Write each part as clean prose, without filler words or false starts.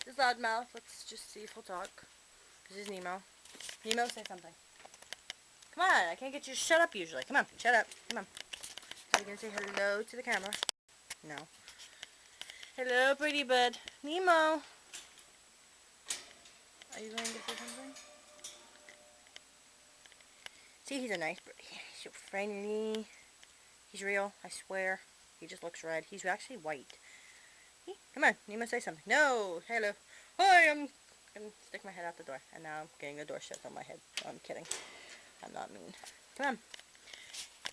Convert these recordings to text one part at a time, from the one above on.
This loudmouth. Let's just see if he'll talk. This is Nemo. Nemo, say something. Come on, I can't get you to shut up usually. Come on, shut up. Come on. Are you going to say hello to the camera? No. Hello, pretty bud. Nemo. Are you going to say something? See, he's a nice birdie. He's so friendly. He's real, I swear. He just looks red. He's actually white. Come on, Nemo, say something. No, hello. Hi, I'm going to stick my head out the door. And now I'm getting the door shut on my head. No, I'm kidding. I'm not mean. Come on.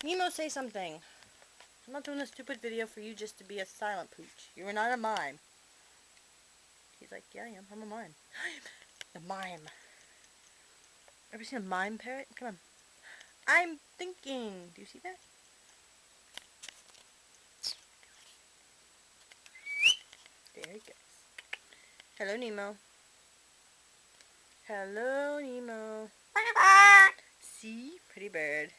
Nemo, say something. I'm not doing a stupid video for you just to be a silent pooch. You are not a mime. He's like, yeah, I am. I'm a mime. A mime. Ever seen a mime parrot? Come on. I'm thinking. Do you see that? There he goes. Hello, Nemo. Hello, Nemo. See? Pretty bird.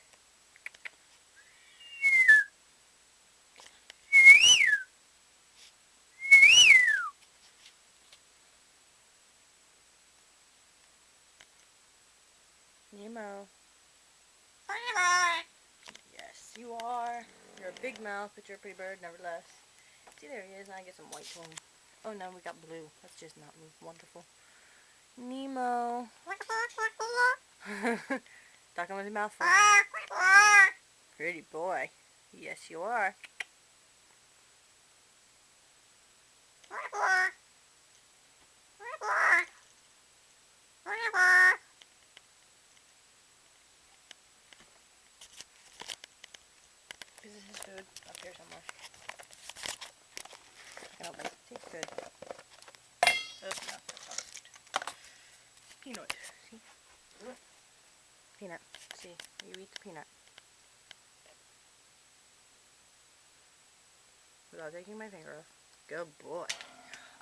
Nemo. Yes, you are. You're a big mouth, but you're a pretty bird, nevertheless. See, there he is. Now I get some white to him. Oh, no, we got blue. That's just not wonderful. Nemo. Talking with his mouth full. Pretty boy. Yes, you are. This is his food up here somewhere. I can open it. See, good. Oh, no, that's not food. Peanut. See? Peanut. See, you eat the peanut. Without taking my finger off. Good boy.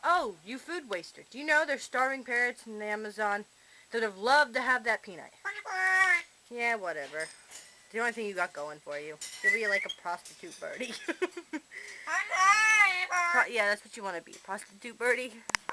Oh, you food waster. Do you know there's starving parrots in the Amazon that would have loved to have that peanut? Yeah, whatever. The only thing you got going for you. You'll be like a prostitute birdie. Yeah, that's what you want to be. Prostitute birdie.